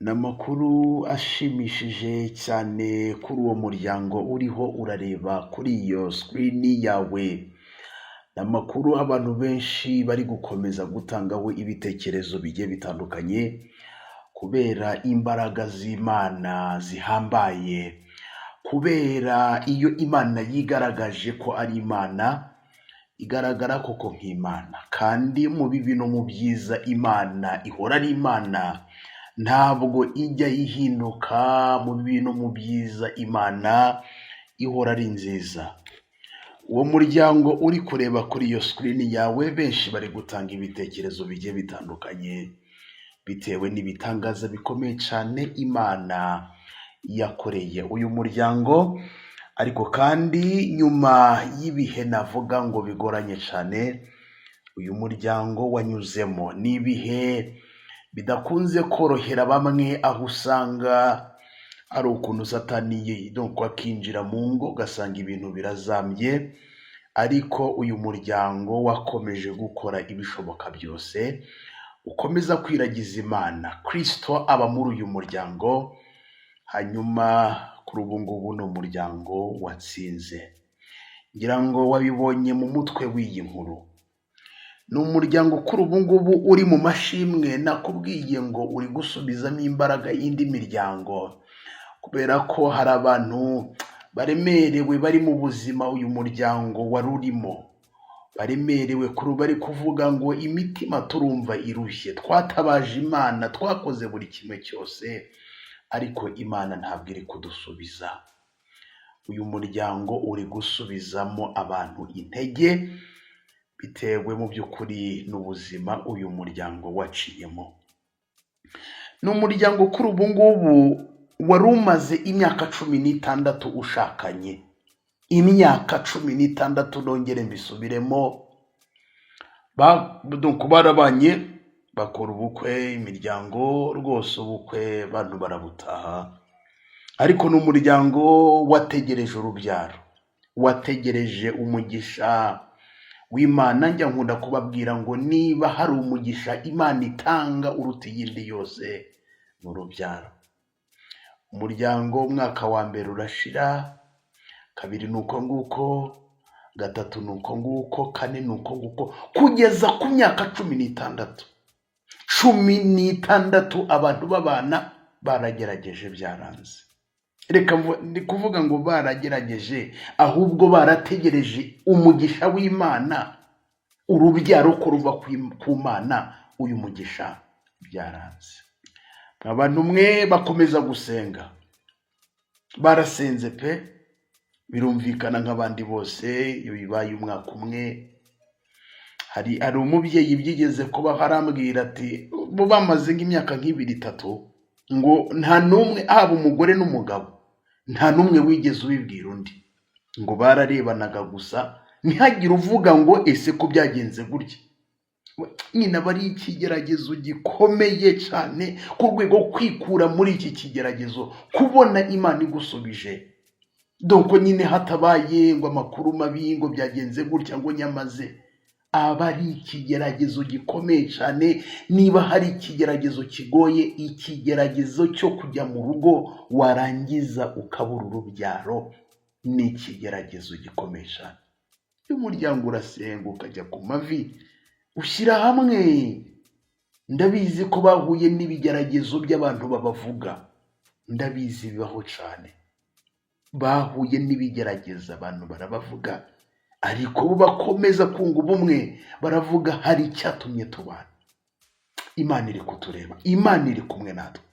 N'amakuru ashimishije cyane kuri uwo muryango uriho urareba kuri iyo screen yawe. N'amakuru abantu benshi bari gukomeza gutangaho ibitekerezo bigiye bitandukanye kubera imbaraga z'Imana zihambaye, kubera iyo Imana yigaragaje ko ari Imana, igaragara koko nk'Imana, kandi mu bibi no mu byiza Imana ihora ari Imana, ntabwo ijya ihinduka. Mu bibi no mu byiza Imana ihora ari nziza. Uwo muryango uri kureba kuri iyo screen yawe, benshi bari gutanga ibitekerezo bigiye bitandukanye bitewe n'ibitangaza bikomeye cyane Imana yakoreye uyu muryango. Ariko kandi nyuma y'ibihe navuga ngo bigoranye cyane uyu muryango wanyuzemo, n'ibihe bidakunze korohera bamwe, aho usanga ari ukuntu satani akinjira mu ngo ugasanga ibintu birazambye. Ariko uyu muryango wakomeje gukora ibishoboka byose, ukomeza kwiragiza Imana. Kristo aba muri uyu muryango, hanyuma kuri ubu ngubu ni umuryango watsinze. Ngira ngo wabibonye mu mutwe w'iyi nkuru. Ni umuryango kuri ubu ngubu uri mu mashimwe. Nakubwiye ngo uri gusubizamo imbaraga y'indi miryango, kubera ko hari abantu baremerewe bari mu buzima uyu muryango wari urimo, baremerewe kuri bari kuvuga ngo imitima turumva irushye, twatabaje Imana, twakoze buri kimwe cyose, ariko Imana ntabwo iri kudusubiza. Uyu muryango uri gusubizamo abantu intege bitewe mu by'ukuri n'ubuzima uyu muryango waciyemo. Ni umuryango kuri ubu ngubu wari umaze imyaka 16 ushakanye. Imyaka 16, nongere mbisubiremo, barabanye bakora ubukwe, imiryango rwose ubukwe abantu barabutaha. Ariko ni umuryango wategereje urubyaro, wategereje umugisha w'Imana. Njya nkunda kubabwira ngo niba hari umugisha Imana itanga uruta iyindi yose, ni urubyaro. Umuryango umwaka wa mbere urashira, kabiri nuko nguko, gatatu nuko nguko, kane nuko nguko, kugeza ku myaka 16. 16 abantu babana baragerageje byaranze. Reka ndi kuvuga ngo baragerageje, ahubwo barategereje umugisha w'Imana, urubyaro ko ruva ku Mana. Uyu mugisha byaranze. Abantu mwe bakomeza gusenga, barasenze pe, birumvikana nk'abandi bose. Iyo bibaye umwaka umwe, hari umubyeyi byigeze kuba harambwira ati bo bamaze nk'imyaka 2-3 ngo nta numwe, haba umugore n'umugabo, nta numwe wigeze ubibwira undi, ngo bararebanaga gusa, ntihagire uvuga ngo ese ko byagenze gutya. Nyina bari ikigeragezo gikomeye cyane ku rwego kwikura muri iki kigeragezo, kubona Imana igusubije. Doko nyine hatabaye ngo amakuru mabi ngo byagenze gutya ngo nyamaze, aba ari ikigeragezo gikomeye cyane. Niba hari ikigeragezo kigoye, ikigeragezo cyo kujya mu rugo warangiza ukabura urubyaro, ni ikigeragezo gikomeye cyane. Uyu muryango urasenga ukajya ku mavi, ushyira hamwe. Ndabizi ko bahuye n'ibigeragezo by'abantu babavuga, ndabizi bibaho cyane. Bahuye n'ibigerageza abantu barabavuga, ariko bo bakomeza kunga ubumwe, baravuga hari icyatumye tubana. Imana iri kutureba, Imana iri kumwe natwe.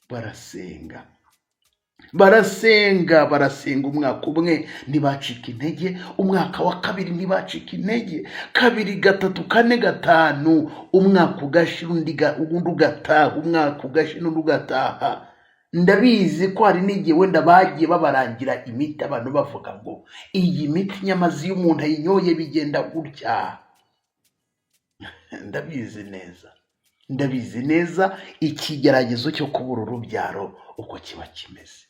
Barasenga, barasenga umwaka umwe ntibacika intege, umwaka wa kabiri ntibacika intege, kabiri, gatatu, kane, gatanu, umwaka ugashira undi ugataha, umwaka ugashira undi ugataha. Ndabizi ko hari n'igihe wenda bagiye babarangira imiti, abantu bavuga ngo iyi miti nyamazi iyo umuntu ayinyoye bigenda gutya. Ndabizi neza ikigeragezo cyo kubura urubyaro uko kiba kimeze.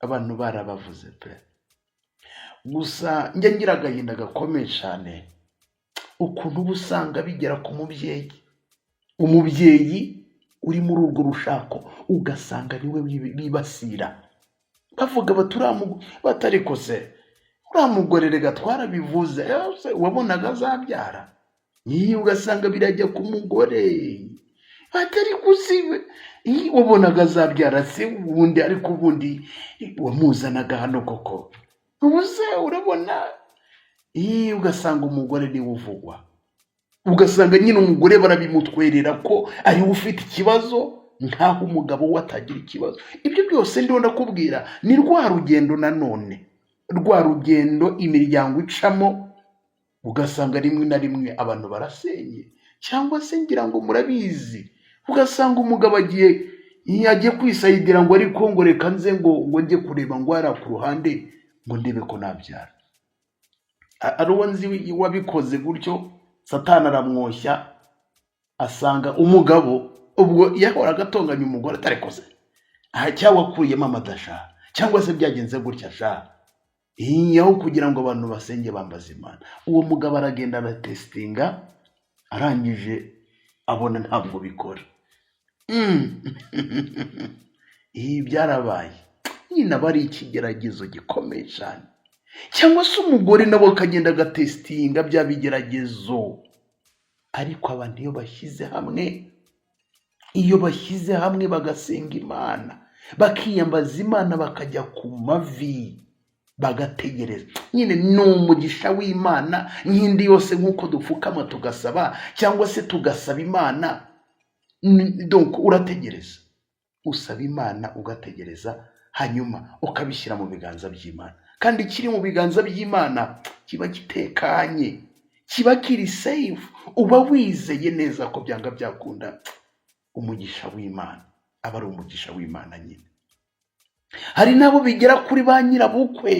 Abantu barabavuze pe. Gusa njye ngira agahinda gakomeye cyane ukuntu uba usanga bigera ku mubyeyi. Umubyeyi uri muri urwo rushako ugasanga niwe bibasira, bavuga batariko se uriya mugore rega twarabivuze wabonaga azabyara, ugasanga birajya ku mugore atari kuziwe, wabonaga azabyara se ubundi, ariko ubundi wamuzanaga hano koko ubuze urabona. Ugasanga umugore niwe uvugwa, ugasanga nyine umugore barabimutwerera ko ariwe ufite ikibazo, nkaho umugabo we atagira ikibazo. Ibyo byose ndiho ndakubwira ni rwa rugendo, nanone rwa rugendo imiryango icamo, ugasanga rimwe na rimwe abantu barasenye, cyangwa se ngira ngo murabizi, ugasanga umugabo agiye kwisayidira ngo ariko ngo reka nze ngo njye kureba ngo ara ku ruhande ngo ndebe ko nabyara. Ari uwo nzi wabikoze gutyo, Satani aramwoshya, asanga umugabo ubwo yahoraga atonganya umugore atarikoze, cyangwa akuyemo amadasha, cyangwa se byagenze gutya sha, aho kugira ngo abantu basenge bambaze Imana. Uwo mugabo aragenda aratesitinga, arangije abona ntabwo bikora. Byarabaye nyine aba ari ikigeragezo gikomeye cyane, cyangwa se umugore nawe akagenda agatesitinga bya bigeragezo. Ariko abantu iyo bashyize hamwe bagasenga Imana, bakiyambaza Imana, bakajya ku mavi bagategereza, nyine ni umugisha w'Imana nk'indi yose, nk'uko dupfukama tugasaba cyangwa se tugasaba Imana. Donc urategereza, usaba Imana ugategereza, hanyuma ukabishyira mu biganza by'Imana, kandi kiri mu biganza by'Imana kiba gitekanye, kiba kiri safe, uba wizeye neza ko byanga byakunda umugisha w'Imana aba ari umugisha w'Imana nyine. Hari nabo bigera kuri ba nyirabukwe,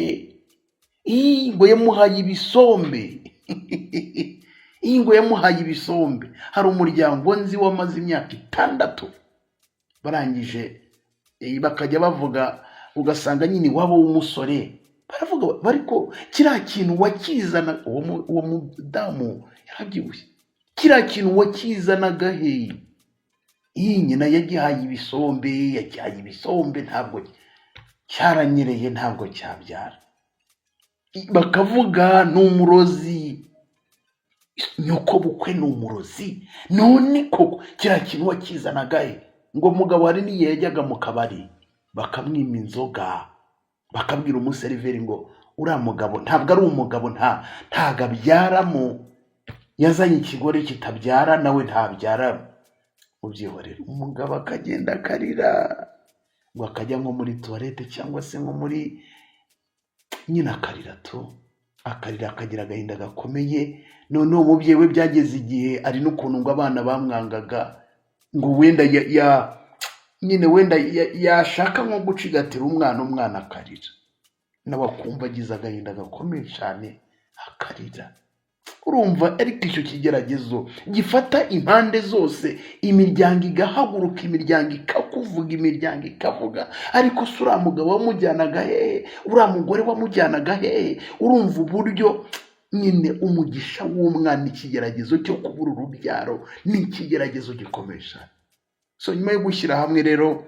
ngo yamuhaye ibisombe ngo yamuhaye ibisombe. Hari umuryango nzi wamaze imyaka 6 barangije bakajya bavuga, ugasanga nyine wabo w'umusore baravuga bariko kiriya kintu wakizana, uwo mudamu yarabyibushye, kiriya kintu wakizanaga he? Nyina yagihaye ibisombe, ntabwo cyaranyereye, ntabwo cyabyara. Bakavuga ni umurozi, nyoko bukwe ni umurozi. None koko kiriya kintu wakizanaga he? Ngo mugabo hari n'igihe yajyaga mu kabari bakamwima inzoga, bakabwira umuseriveri ngo uriya mugabo ntabwo ari umugabo, ntago abyaramo, yazanye ikigore kitabyara, nawe ntabyara, ubyihorera. Umugabo akagenda akarira, ngo akajya nko muri toilette cyangwa se nko muri nyine akarira, akagira agahinda gakomeye. Noneho umubyeyi we byageze igihe ari n'ukuntu ngo abana bamwangaga, ngo wenda yashaka nko gucigatira umwana akarira, nawe akumva agize agahinda gakomeye cyane akarira. Urumva ariko icyo kigeragezo gifata impande zose, imiryango igahaguruka, imiryango ikakuvuga, imiryango ikavuga, ariko se uriya mugabo wamujyanaga hehe? Uriya mugore wamujyanaga hehe? Urumva uburyo nyine umugisha w'umwana, ikigeragezo cyo kubura urubyaro ni ikigeragezo gikomeye cyane. So nyuma yo gushyira hamwe rero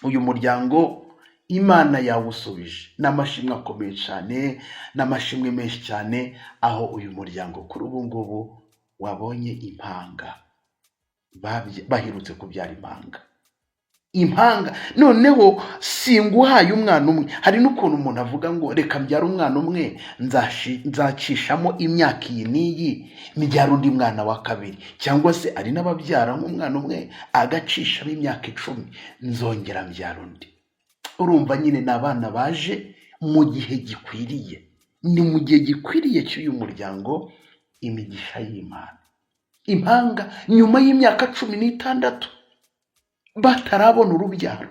uyu muryango, Imana yawusubije n'amashimwe akomeye cyane, n'amashimwe menshi cyane, aho uyu muryango kuri ubu ngubu wabonye impanga, bahirutse kubyara impanga. Noneho singuhaye umwana umwe, hari n'ukuntu umuntu avuga ngo reka mbyara umwana umwe, nzacishamo imyaka iyi n'iyi, mbyara undi mwana wa kabiri, cyangwa se ari n'ababyara nk'umwana umwe agacishamo imyaka 10, nzongera mbyara undi. Urumva nyine ni abana baje mu gihe gikwiriye, ni mu gihe gikwiriye cy'uyu muryango, imigisha y'Imana. Impanga nyuma y'imyaka 16 batarabona urubyaro,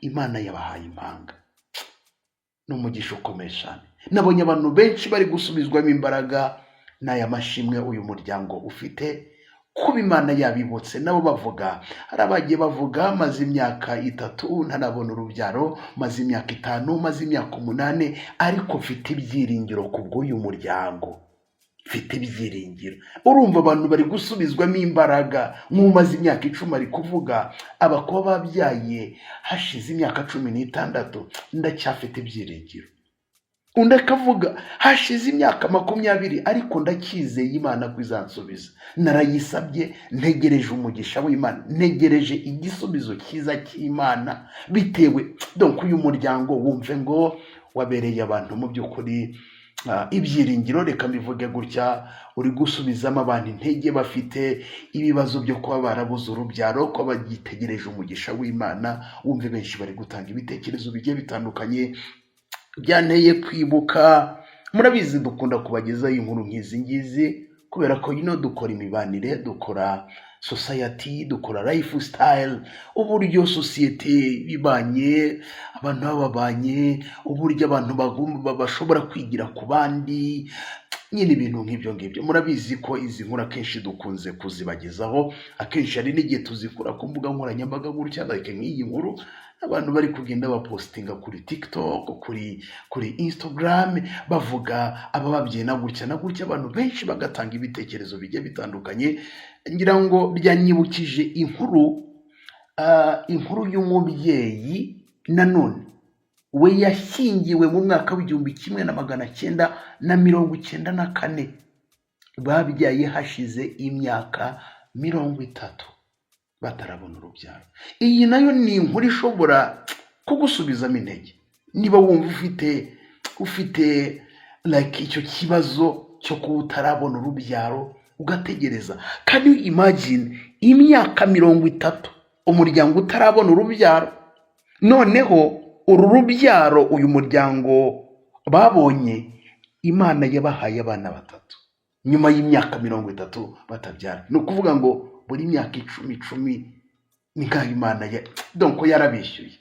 Imana yabahaye impanga. N'umugisha ukomeye cyane. Nabonye abantu benshi bari gusubizwamo imbaraga n'aya mashimwe uyu muryango ufite, kuba Imana yabibutse. Nabo bavuga, hari abagiye bavuga maze imyaka 3 ntarabona urubyaro, maze imyaka 5, maze imyaka 8, ariko mfite ibyiringiro kubw'uyu muryango, mfite ibyiringiro. Urumva abantu bari gusubizwamo imbaraga, nk'umaze imyaka 10 ari kuvuga abakuba babyaye hashize imyaka 16 ndacyafite ibyiringiro. Undi akavuga hashize imyaka 20 ariko ndacyizeye Imana ko izansubiza. Narayisabye, ntegereje umugisha w'Imana, ntegereje igisubizo cyiza cy'Imana bitewe donc uyu muryango wumve ngo wabereye abantu mu by'ukuri ibyiringiro. Reka mbivuge gutya, uri gusubizamo abantu intege bafite ibibazo byo kuba barabuze urubyaro, ko bagitegereje umugisha w'Imana. Wumve benshi bari gutanga ibitekerezo bigiye bitandukanye. Byanteye kwibuka, murabizi dukunda kubagezaho inkuru nk'izi ngizi kubera ko dukora imibanire, dukora society, dukora lifestyle, uburyo societe bibanye, abantu babanye, uburyo abantu bashobora kwigira ku bandi, nyine ibintu nk'ibyo ngibyo. Murabizi ko izi nkuru akenshi dukunze kuzibagezaho, akenshi hari n'igihe tuzikura ku mbuga nkoranyambaga gutya, like nk'iyi nkuru abantu bari kugenda bapostinga kuri TikTok, kuri Instagram, bavuga abababyeyi na gutya na gutya, abantu benshi bagatanga ibitekerezo bigiye bitandukanye. Ngira ngo byanyibukije inkuru y'umubyeyi nanone we yashyingiwe mu mwaka w'1994, babyaye hashize imyaka 30 batarabona urubyaro. Iyi nayo ni inkuru ishobora kugusubizamo intege niba wumva ufite like icyo kibazo cyo kuba utarabona urubyaro ugategereza. Can you imagine imyaka 30 umuryango utarabona urubyaro? Noneho uru rubyaro uyu muryango babonye, Imana yabahaye abana 3 nyuma y'imyaka 30 batabyara. Ni ukuvuga ngo buri myaka 10 ni nkaho Imana donc yarabishyuye.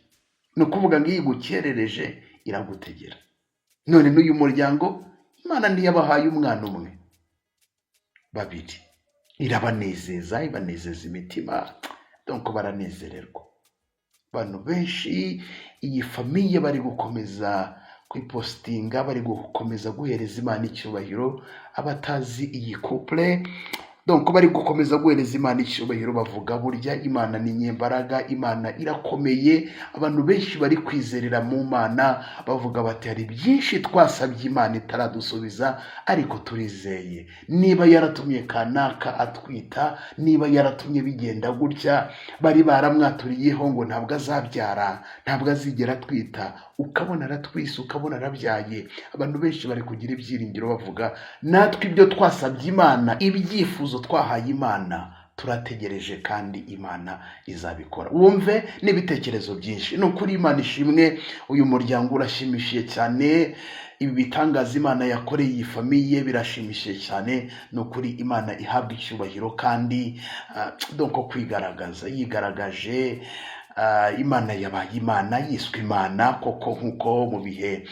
Ni ukuvuga ngo igukerereje iragutegera. None n'uyu muryango Imana ntiyabahaye umwana umwe, 2, irabanezeza, ibanezeza imitima, donc baranezererwa. Abantu benshi iyi famiye bari gukomeza kwipostinga, bari gukomeza guhereza Imana icyubahiro. Abatazi iyi couple donc bari gukomeza guhereza Imana icyubahiro, bavuga burya Imana ni nyembaraga, Imana irakomeye. Abantu benshi bari kwizerera mu Mana, bavuga bati hari byinshi twasabye Imana itaradusubiza, ariko turizeye. Niba yaratumye kanaka atwita, niba yaratumye bigenda gutya, bari baramwaturiyeho ngo ntabwo azabyara, ntabwo azigera atwita, ukabona aratwise, ukabona arabyaye. Abantu benshi bari kugira ibyiringiro bavuga natwe ibyo twasabye Imana, ibyifuzo twahaye Imana turategereje kandi Imana izabikora. Wumve n'ibitekerezo byinshi. No kuri Imana ishimwe, uyu muryango urashimishije cyane. Ibi bitangaza Imana yakoreye iyi famiye birashimishije cyane. No kuri Imana ihabwa icyubahiro kandi donc kwigaragaza, yigaragaje. Imana yabaye Imana, yiswe Imana koko, nkuko mu bihe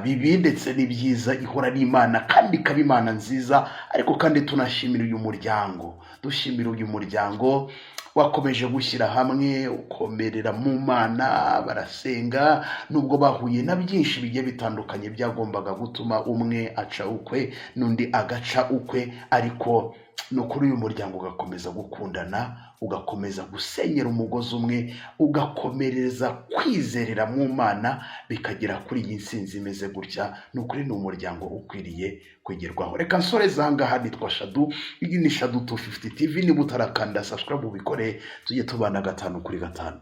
bibi ndetse n'ibyiza ihora ari Imana kandi ikaba Imana nziza. Ariko kandi tunashimira uyu muryango, dushimira uyu muryango wakomeje gushyira hamwe, ukomerera mu Mana, barasenga nubwo bahuye na byinshi bigiye bitandukanye byagombaga gutuma umwe aca ukwe n'undi agaca ukwe, ariko no kuri uyu muryango ugakomeza gukundana, ugakomeza gusenyera umugozi umwe, ugakomereza kwizerera mu Mana, bikagera kuri iyi nsinzi imeze gutya. Nukuri ni umuryango ukwiriye kwegerwaho. Reka nsoreza ahangaha. Nitwa Shadu, iyi ni Shadu 250 TV. Niba utarakanda subscribe ubikore, tujye tubana 5 kuri 5.